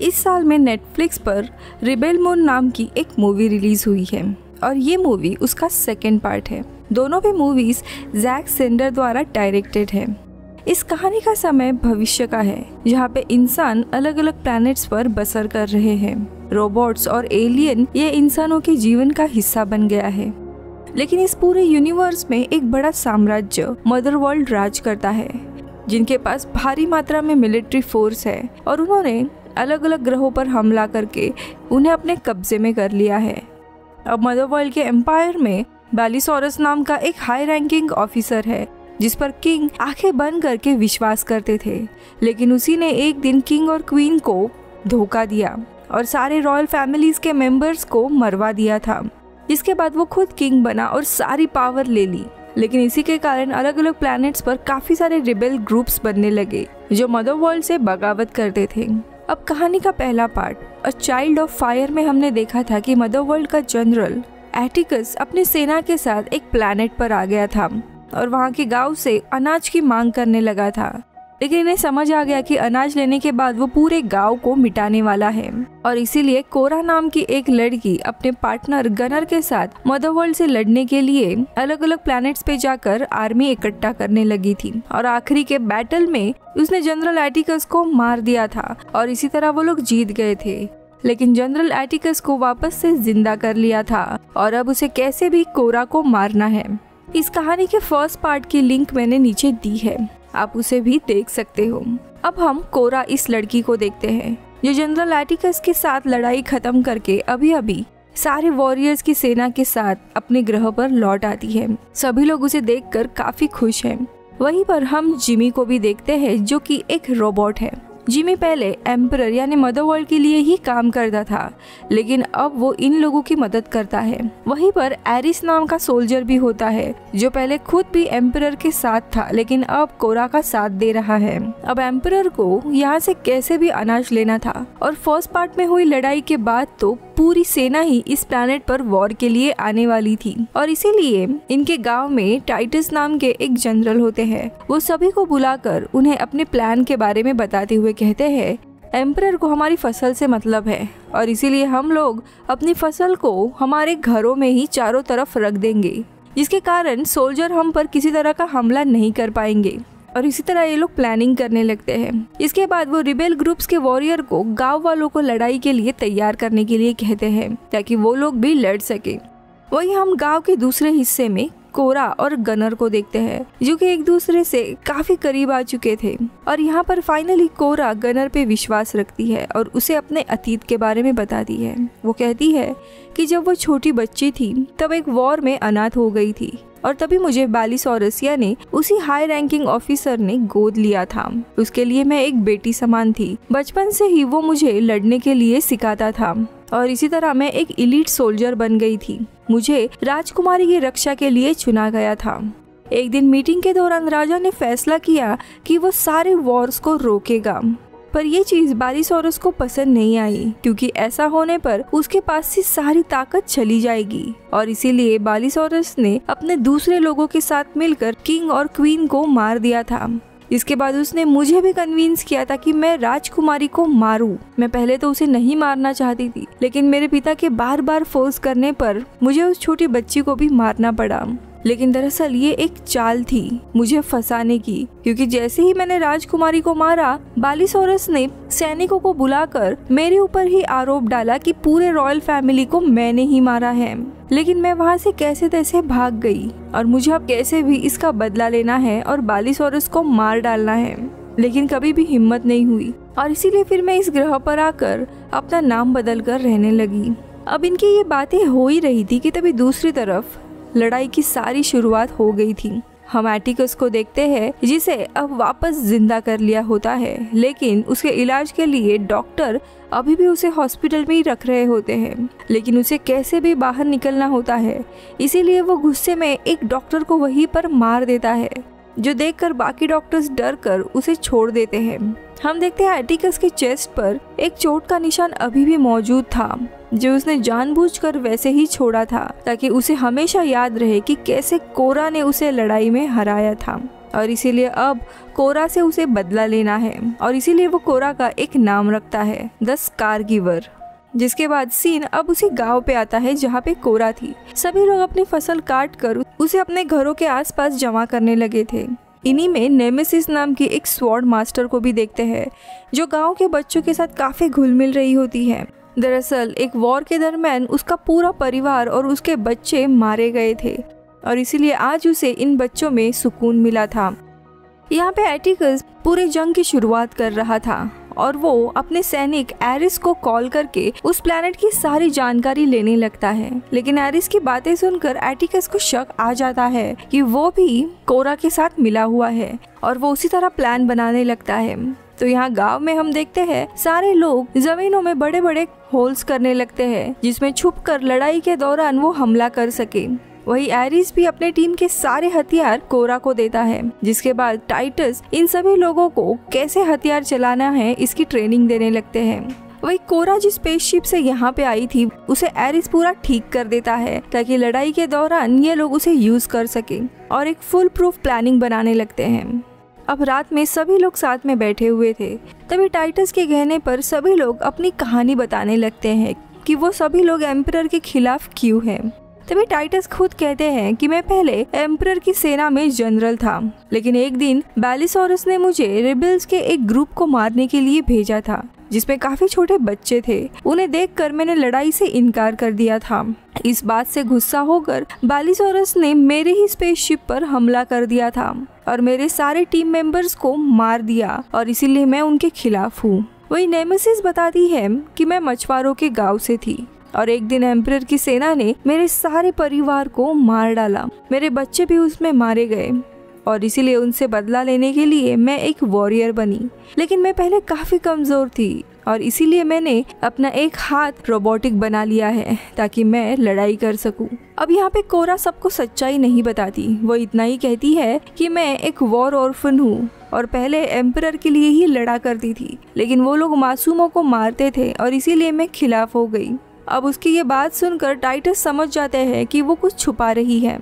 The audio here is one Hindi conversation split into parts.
इस साल में नेटफ्लिक्स पर रिबेल मून नाम की एक मूवी रिलीज हुई है और ये मूवी उसका सेकंड पार्ट है। दोनों भी मूवीज जैक स्नाइडर द्वारा डायरेक्टेड है। इस कहानी का समय भविष्य का है, जहाँ पे इंसान अलग अलग प्लैनेट्स पर बसर कर रहे हैं। रोबोट्स और एलियन ये इंसानों के जीवन का हिस्सा बन गया है। लेकिन इस पूरे यूनिवर्स में एक बड़ा साम्राज्य मदर वर्ल्ड राज करता है, जिनके पास भारी मात्रा में मिलिट्री फोर्स है और उन्होंने अलग अलग ग्रहों पर हमला करके उन्हें अपने कब्जे में कर लिया है। अब मदर वर्ल्ड के एम्पायर में बैलिसोरस नाम का एक हाई रैंकिंग ऑफिसर है, जिस पर किंग आंखें बंद करके विश्वास करते थे। लेकिन उसी ने एक दिन किंग और क्वीन को धोखा दिया और सारे रॉयल फैमिलीज के मेंबर्स को मरवा दिया था। इसके बाद वो खुद किंग बना और सारी पावर ले ली। लेकिन इसी के कारण अलग अलग प्लैनेट्स पर काफी सारे रिबेल ग्रुप्स बनने लगे, जो मदर वर्ल्ड से बगावत करते थे। अब कहानी का पहला part a child of fire में हमने देखा था कि मदर वर्ल्ड का जनरल एटिकस अपनी सेना के साथ एक प्लैनेट पर आ गया था और वहाँ के गांव से अनाज की मांग करने लगा था। लेकिन इन्हें समझ आ गया कि अनाज लेने के बाद वो पूरे गांव को मिटाने वाला है और इसीलिए कोरा नाम की एक लड़की अपने पार्टनर गनर के साथ मदर वर्ल्ड से लड़ने के लिए अलग अलग प्लैनेट्स पे जाकर आर्मी इकट्ठा करने लगी थी और आखिरी के बैटल में उसने जनरल एटिकस को मार दिया था और इसी तरह वो लोग जीत गए थे। लेकिन जनरल एटिकस को वापस से जिंदा कर लिया था और अब उसे कैसे भी कोरा को मारना है। इस कहानी के फर्स्ट पार्ट की लिंक मैंने नीचे दी है, आप उसे भी देख सकते हो। अब हम कोरा इस लड़की को देखते हैं, जो जनरल एटिकस के साथ लड़ाई खत्म करके अभी अभी सारे वॉरियर्स की सेना के साथ अपने ग्रह पर लौट आती है। सभी लोग उसे देखकर काफी खुश हैं। वहीं पर हम जिमी को भी देखते हैं, जो कि एक रोबोट है। जिमी पहले एम्परर यानी मदर वर्ल्ड के लिए ही काम करता था, लेकिन अब वो इन लोगों की मदद करता है। वहीं पर एरिस नाम का सोल्जर भी होता है, जो पहले खुद भी एम्परर के साथ था, लेकिन अब कोरा का साथ दे रहा है। अब एम्परर को यहाँ से कैसे भी अनाज लेना था और फर्स्ट पार्ट में हुई लड़ाई के बाद तो पूरी सेना ही इस प्लैनेट पर वॉर के लिए आने वाली थी और इसीलिए इनके गांव में टाइटस नाम के एक जनरल होते हैं। वो सभी को बुलाकर उन्हें अपने प्लान के बारे में बताते हुए कहते हैं, एम्परर को हमारी फसल से मतलब है और इसीलिए हम लोग अपनी फसल को हमारे घरों में ही चारों तरफ रख देंगे, जिसके कारण सोल्जर हम पर किसी तरह का हमला नहीं कर पाएंगे। और इसी तरह ये लोग प्लानिंग करने लगते हैं। इसके बाद वो रिबेल ग्रुप्स के वॉरियर को गांव वालों को लड़ाई के लिए तैयार करने के लिए कहते हैं, ताकि वो लोग भी लड़ सके। वही हम गांव के दूसरे हिस्से में कोरा और गनर को देखते हैं, जो कि एक दूसरे से काफी करीब आ चुके थे और यहाँ पर फाइनली कोरा गनर पे विश्वास रखती है और उसे अपने अतीत के बारे में बताती है। वो कहती है कि जब वो छोटी बच्ची थी तब एक वॉर में अनाथ हो गई थी और तभी मुझे बैलिसोरस यानी उसी हाई रैंकिंग ऑफिसर ने गोद लिया था। उसके लिए मैं एक बेटी समान थी। बचपन से ही वो मुझे लड़ने के लिए सिखाता था और इसी तरह मैं एक इलीट सोल्जर बन गई थी। मुझे राजकुमारी की रक्षा के लिए चुना गया था। एक दिन मीटिंग के दौरान राजा ने फैसला किया कि वो सारे वॉर्स को रोकेगा, पर ये चीज बैलिसोरस को पसंद नहीं आई, क्योंकि ऐसा होने पर उसके पास से सारी ताकत चली जाएगी और इसीलिए बैलिसोरस ने अपने दूसरे लोगों के साथ मिलकर किंग और क्वीन को मार दिया था। इसके बाद उसने मुझे भी कन्विंस किया था कि मैं राजकुमारी को मारूं। मैं पहले तो उसे नहीं मारना चाहती थी, लेकिन मेरे पिता के बार बार फोर्स करने पर मुझे उस छोटी बच्ची को भी मारना पड़ा। लेकिन दरअसल ये एक चाल थी मुझे फंसाने की, क्योंकि जैसे ही मैंने राजकुमारी को मारा, बैलिसोरस ने सैनिकों को बुलाकर मेरे ऊपर ही आरोप डाला कि पूरे रॉयल फैमिली को मैंने ही मारा है। लेकिन मैं वहाँ से कैसे तैसे भाग गई और मुझे अब कैसे भी इसका बदला लेना है और बैलिसोरस को मार डालना है, लेकिन कभी भी हिम्मत नहीं हुई और इसीलिए फिर मैं इस ग्रह पर आकर अपना नाम बदल कर रहने लगी। अब इनकी ये बातें हो ही रही थी कि तभी दूसरी तरफ लड़ाई की सारी शुरुआत हो गई थी। हम एटिकस को देखते हैं, जिसे अब वापस जिंदा कर लिया होता है, लेकिन उसके इलाज के लिए डॉक्टर अभी भी उसे हॉस्पिटल में ही रख रहे होते हैं। लेकिन उसे कैसे भी बाहर निकलना होता है, इसीलिए वो गुस्से में एक डॉक्टर को वहीं पर मार देता है, जो देखकर बाकी डॉक्टर्स डर कर उसे छोड़ देते हैं। हम देखते हैं एटिकस के चेस्ट पर एक चोट का निशान अभी भी मौजूद था, जो उसने जानबूझकर वैसे ही छोड़ा था ताकि उसे हमेशा याद रहे कि कैसे कोरा ने उसे लड़ाई में हराया था। और इसीलिए अब कोरा से उसे बदला लेना है और इसीलिए वो कोरा का एक नाम रखता है, द स्कार गिवर। जिसके बाद सीन अब उसी गांव पे आता है जहाँ पे कोरा थी। सभी लोग अपनी फसल काट कर उसे अपने घरों के आसपास जमा करने लगे थे। इन्हीं में नेमेसिस नाम की एक स्वॉर्ड मास्टर को भी देखते हैं जो गांव के बच्चों के साथ काफी घुल मिल रही होती है। दरअसल एक वॉर के दरमियान उसका पूरा परिवार और उसके बच्चे मारे गए थे और इसीलिए आज उसे इन बच्चों में सुकून मिला था। यहाँ पे एटिकस पूरे जंग की शुरुआत कर रहा था और वो अपने सैनिक एरिस को कॉल करके उस प्लेनेट की सारी जानकारी लेने लगता है। लेकिन एरिस की बातें सुनकर एटिकस को शक आ जाता है कि वो भी कोरा के साथ मिला हुआ है और वो उसी तरह प्लान बनाने लगता है। तो यहाँ गांव में हम देखते हैं सारे लोग जमीनों में बड़े बड़े होल्स करने लगते हैं जिसमें छुपकर लड़ाई के दौरान वो हमला कर सके। वही एरिस भी अपने टीम के सारे हथियार कोरा को देता है, जिसके बाद टाइटस इन सभी लोगों को कैसे हथियार चलाना है इसकी ट्रेनिंग देने लगते हैं। वही कोरा जिस स्पेसशिप से यहाँ पे आई थी उसे एरिस पूरा ठीक कर देता है ताकि लड़ाई के दौरान ये लोग उसे यूज कर सके और एक फुल प्रूफ प्लानिंग बनाने लगते हैं। अब रात में सभी लोग साथ में बैठे हुए थे, तभी टाइटस के कहने पर सभी लोग अपनी कहानी बताने लगते हैं कि वो सभी लोग एम्परर के खिलाफ क्यों हैं। तभी टाइटस खुद कहते हैं कि मैं पहले एम्परर की सेना में जनरल था, लेकिन एक दिन बैलिसोरस ने मुझे रिबेल्स के एक ग्रुप को मारने के लिए भेजा था जिसमें काफी छोटे बच्चे थे। उन्हें देखकर मैंने लड़ाई से इनकार कर दिया था। इस बात से गुस्सा होकर बैलिसोरस ने मेरे ही स्पेसशिप पर हमला कर दिया था और मेरे सारे टीम मेंबर्स को मार दिया और इसीलिए मैं उनके खिलाफ हूँ। वही नेमेसिस बताती है कि मैं मछुआरों के गाँव से थी और एक दिन एम्परर की सेना ने मेरे सारे परिवार को मार डाला। मेरे बच्चे भी उसमें मारे गए और इसीलिए उनसे बदला लेने के लिए मैं एक वॉरियर बनी। लेकिन मैं पहले काफी कमजोर थी और इसीलिए मैंने अपना एक हाथ रोबोटिक बना लिया है ताकि मैं लड़ाई कर सकूं। अब यहाँ पे कोरा सबको सच्चाई नहीं बताती, वो इतना ही कहती है कि मैं एक वॉर ऑर्फन हूँ और पहले एम्परर के लिए ही लड़ा करती थी, लेकिन वो लोग मासूमों को मारते थे और इसीलिए मैं खिलाफ हो गई। अब उसकी ये बात सुनकर टाइटस समझ जाते हैं कि वो कुछ छुपा रही है।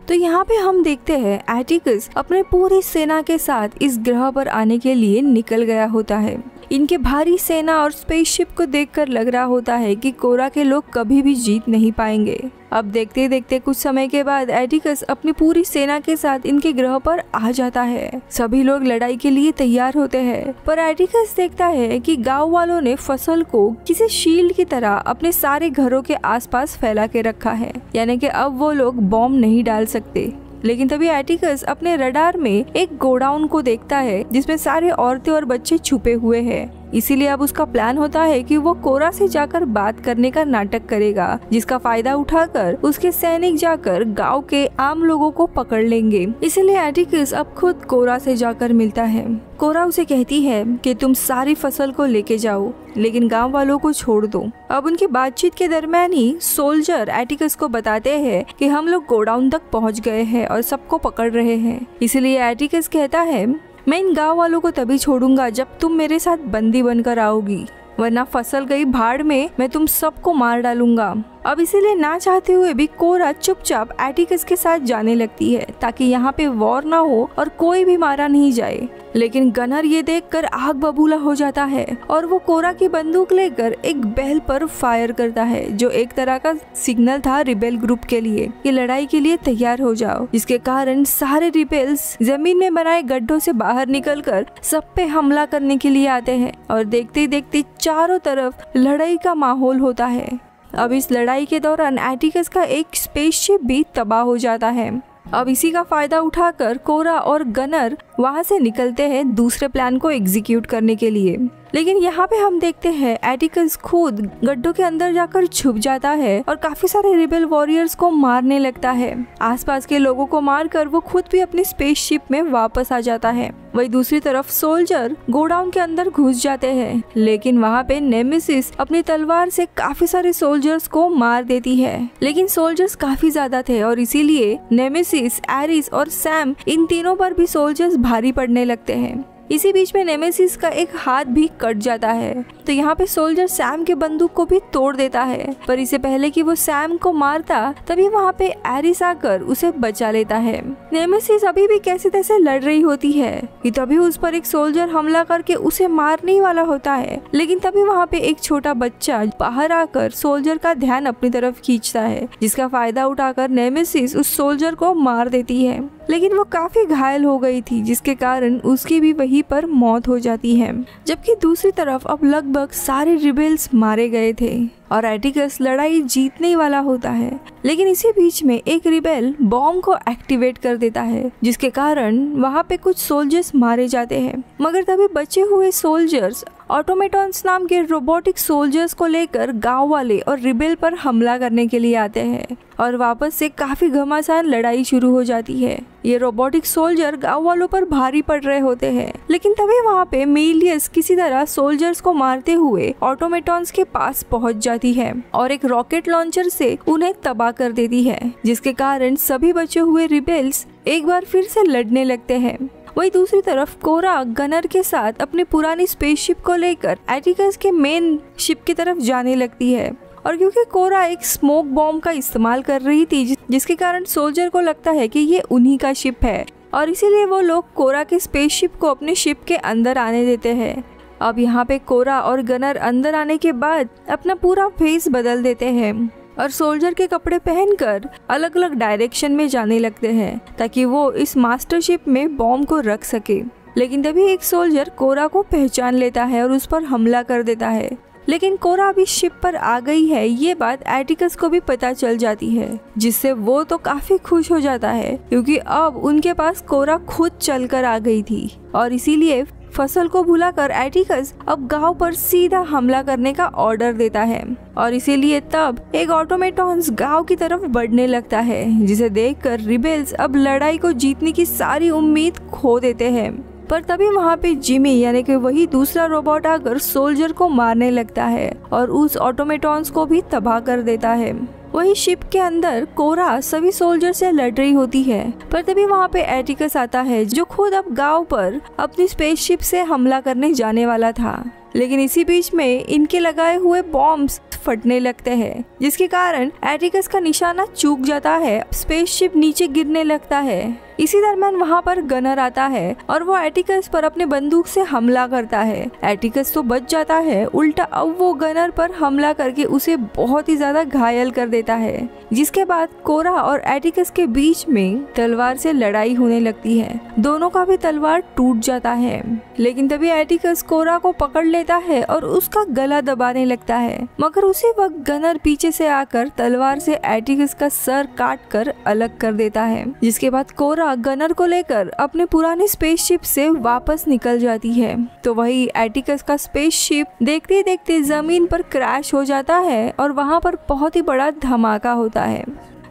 तो यहाँ पे हम देखते हैं एटिकस अपने पूरी सेना के साथ इस ग्रह पर आने के लिए निकल गया होता है। इनके भारी सेना और स्पेसशिप को देखकर लग रहा होता है कि कोरा के लोग कभी भी जीत नहीं पाएंगे। अब देखते देखते कुछ समय के बाद एटिकस अपनी पूरी सेना के साथ इनके ग्रह पर आ जाता है। सभी लोग लड़ाई के लिए तैयार होते हैं, पर एटिकस देखता है कि गांव वालों ने फसल को किसी शील्ड की तरह अपने सारे घरों के आसपास फैला के रखा है, यानी कि अब वो लोग बॉम्ब नहीं डाल सकते। लेकिन तभी एटिकस अपने रडार में एक गोडाउन को देखता है जिसमें सारे औरतें और बच्चे छुपे हुए हैं। इसीलिए अब उसका प्लान होता है कि वो कोरा से जाकर बात करने का नाटक करेगा, जिसका फायदा उठाकर उसके सैनिक जाकर गांव के आम लोगों को पकड़ लेंगे। इसीलिए एटिकस अब खुद कोरा से जाकर मिलता है। कोरा उसे कहती है कि तुम सारी फसल को लेके जाओ, लेकिन गांव वालों को छोड़ दो। अब उनकी बातचीत के दरमियान ही सोल्जर एटिकस को बताते हैं कि हम लोग गोडाउन तक पहुंच गए हैं और सबको पकड़ रहे हैं। इसलिए एटिकस कहता है मैं इन गांव वालों को तभी छोड़ूंगा जब तुम मेरे साथ बंदी बनकर आओगी, वरना फसल गई भाड़ में मैं तुम सबको मार डालूंगा। अब इसीलिए ना चाहते हुए भी कोरा चुपचाप एटिकस के साथ जाने लगती है ताकि यहाँ पे वॉर ना हो और कोई भी मारा नहीं जाए। लेकिन गनर ये देखकर आग बबूला हो जाता है और वो कोरा की बंदूक लेकर एक बेल पर फायर करता है, जो एक तरह का सिग्नल था रिबेल ग्रुप के लिए कि लड़ाई के लिए तैयार हो जाओ, जिसके कारण सारे रिबेल्स जमीन में बनाए गड्ढों से बाहर निकलकर सब पे हमला करने के लिए आते हैं और देखते ही देखते चारों तरफ लड़ाई का माहौल होता है। अब इस लड़ाई के दौरान एटिकस का एक स्पेसशिप भी तबाह हो जाता है। अब इसी का फायदा उठाकर कोरा और गनर वहां से निकलते हैं दूसरे प्लान को एग्जीक्यूट करने के लिए। लेकिन यहाँ पे हम देखते हैं एटिकस खुद गड्ढों के अंदर जाकर छुप जाता है और काफी सारे रिबेल वॉरियर्स को मारने लगता है। आसपास के लोगों को मारकर वो खुद भी अपनी स्पेसशिप में वापस आ जाता है। वही दूसरी तरफ सोल्जर गोडाउन के अंदर घुस जाते हैं, लेकिन वहाँ पे नेमेसिस अपनी तलवार से काफी सारे सोल्जर्स को मार देती है। लेकिन सोल्जर्स काफी ज्यादा थे और इसीलिए नेमेसिस, एरिस और सैम इन तीनों पर भी सोल्जर्स भारी पड़ने लगते हैं। इसी बीच में नेमेसिस का एक हाथ भी कट जाता है, तो यहाँ पे सोल्जर सैम के बंदूक को भी तोड़ देता है। पर इससे पहले कि वो सैम को मारता तभी वहाँ पे एरिस आकर उसे बचा लेता है। नेमेसिस अभी भी कैसे तैसे लड़ रही होती है कि तभी उस पर एक सोल्जर हमला करके उसे मारने वाला होता है, लेकिन तभी वहाँ पे एक छोटा बच्चा बाहर आकर सोल्जर का ध्यान अपनी तरफ खींचता है, जिसका फायदा उठाकर नेमेसिस उस सोल्जर को मार देती है। लेकिन वो काफी घायल हो गई थी, जिसके कारण उसकी भी वहीं पर मौत हो जाती है। जबकि दूसरी तरफ अब लगभग सारे रिबेल्स मारे गए थे और एटिकस लड़ाई जीतने वाला होता है। लेकिन इसी बीच में एक रिबेल बॉम्ब को एक्टिवेट कर देता है, जिसके कारण वहाँ पे कुछ सोल्जर्स मारे जाते हैं। मगर तभी बचे हुए सोल्जर्स ऑटोमेटॉन्स नाम के रोबोटिक सोल्जर्स को लेकर गांव वाले और रिबेल पर हमला करने के लिए आते हैं और वापस से काफी घमासान लड़ाई शुरू हो जाती है। ये रोबोटिक सोल्जर गांव वालों पर भारी पड़ रहे होते हैं, लेकिन तभी वहाँ पे मेलियस किसी तरह सोल्जर्स को मारते हुए ऑटोमेटॉन्स के पास पहुँच जाती है और एक रॉकेट लॉन्चर से उन्हें तबाह कर देती है, जिसके कारण सभी बचे हुए रिबेल्स एक बार फिर से लड़ने लगते हैं। वही दूसरी तरफ कोरा गनर के साथ अपनी पुरानी स्पेसशिप को लेकर एटिकस के मेन शिप की तरफ जाने लगती है। और क्योंकि कोरा एक स्मोक बॉम्ब का इस्तेमाल कर रही थी, जिसके कारण सोल्जर को लगता है कि ये उन्हीं का शिप है और इसीलिए वो लोग कोरा के स्पेसशिप को अपने शिप के अंदर आने देते हैं। अब यहाँ पे कोरा और गनर अंदर आने के बाद अपना पूरा फेस बदल देते हैं और सोल्जर के कपड़े पहनकर अलग अलग डायरेक्शन में जाने लगते हैं ताकि वो इस मास्टर शिप में बॉम्ब को रख सके। लेकिन तभी एक सोल्जर कोरा को पहचान लेता है और उस पर हमला कर देता है। लेकिन कोरा अभी शिप पर आ गई है, ये बात एटिकस को भी पता चल जाती है, जिससे वो तो काफी खुश हो जाता है क्योंकि अब उनके पास कोरा खुद चलकर आ गई थी और इसीलिए फसल को भुलाकर एटिकस अब गांव पर सीधा हमला करने का ऑर्डर देता है और इसीलिए तब एक ऑटोमेटॉन्स गांव की तरफ बढ़ने लगता है, जिसे देखकर रिबेल्स अब लड़ाई को जीतने की सारी उम्मीद खो देते हैं। पर तभी वहाँ पे जिमी यानी कि वही दूसरा रोबोट आकर सोल्जर को मारने लगता है और उस ऑटोमेटॉन्स को भी तबाह कर देता है। वही शिप के अंदर कोरा सभी सोल्जर से लड़ रही होती है, पर तभी वहाँ पे एटिकस आता है जो खुद अब गांव पर अपनी स्पेसशिप से हमला करने जाने वाला था। लेकिन इसी बीच में इनके लगाए हुए बॉम्ब्स फटने लगते हैं, जिसके कारण एटिकस का निशाना चूक जाता है, स्पेसशिप नीचे गिरने लगता है। इसी दरम्यान वहाँ पर गनर आता है और वो एटिकस पर अपने बंदूक से हमला करता है। एटिकस तो बच जाता है, उल्टा अब वो गनर पर हमला करके उसे बहुत ही ज्यादा घायल कर देता है, जिसके बाद कोरा और एटिकस के बीच में तलवार से लड़ाई होने लगती है। दोनों का भी तलवार टूट जाता है, लेकिन तभी एटिकस कोरा को पकड़ लेता है और उसका गला दबाने लगता है। मगर उसी वक्त गनर पीछे से आकर तलवार से एटिकस का सर काट कर अलग कर देता है, जिसके बाद कोरा गनर को लेकर अपने पुराने स्पेसशिप से वापस निकल जाती है। तो वही एटिकस का स्पेसशिप देखते देखते जमीन पर क्रैश हो जाता है और वहाँ पर बहुत ही बड़ा धमाका होता है।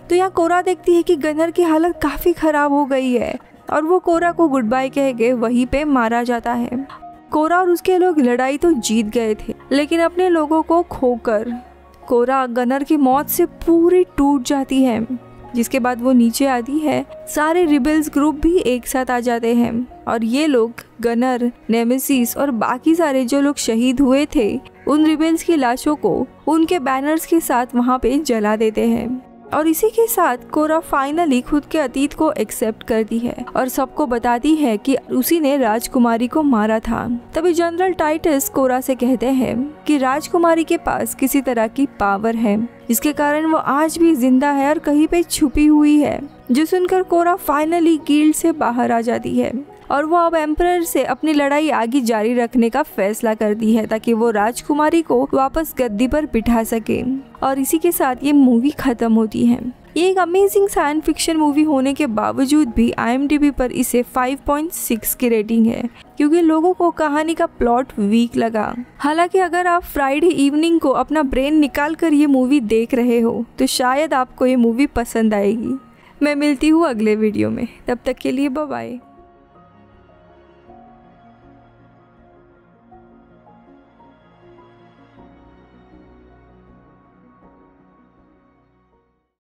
तो यहाँ कोरा देखती है कि गनर की हालत काफी खराब हो गई है और वो कोरा को गुड बाय कह के वहीं पे मारा जाता है। कोरा और उसके लोग लड़ाई तो जीत गए थे, लेकिन अपने लोगों को खोकर कोरा गनर की मौत से पूरी टूट जाती है, जिसके बाद वो नीचे आती है। सारे रिबेल्स ग्रुप भी एक साथ आ जाते हैं और ये लोग गनर, नेमेसिस और बाकी सारे जो लोग शहीद हुए थे उन रिबेल्स की लाशों को उनके बैनर्स के साथ वहाँ पे जला देते हैं। और इसी के साथ कोरा फाइनली खुद के अतीत को एक्सेप्ट करती है और सबको बताती है कि उसी ने राजकुमारी को मारा था। तभी जनरल टाइटस कोरा से कहते हैं कि राजकुमारी के पास किसी तरह की पावर है, जिसके कारण वो आज भी जिंदा है और कहीं पे छुपी हुई है। जो सुनकर कोरा फाइनली गिल्ड से बाहर आ जाती है और वो अब एम्परर से अपनी लड़ाई आगे जारी रखने का फैसला करती है ताकि वो राजकुमारी को वापस गद्दी पर बिठा सके। और इसी के साथ ये मूवी खत्म होती है। ये एक अमेजिंग साइंस फिक्शन मूवी होने के बावजूद भी IMDb पर इसे 5.6 की रेटिंग है, क्योंकि लोगों को कहानी का प्लॉट वीक लगा। हालांकि अगर आप फ्राइडे इवनिंग को अपना ब्रेन निकाल कर ये मूवी देख रहे हो तो शायद आपको ये मूवी पसंद आएगी। मैं मिलती हूँ अगले वीडियो में, तब तक के लिए बाय बाय।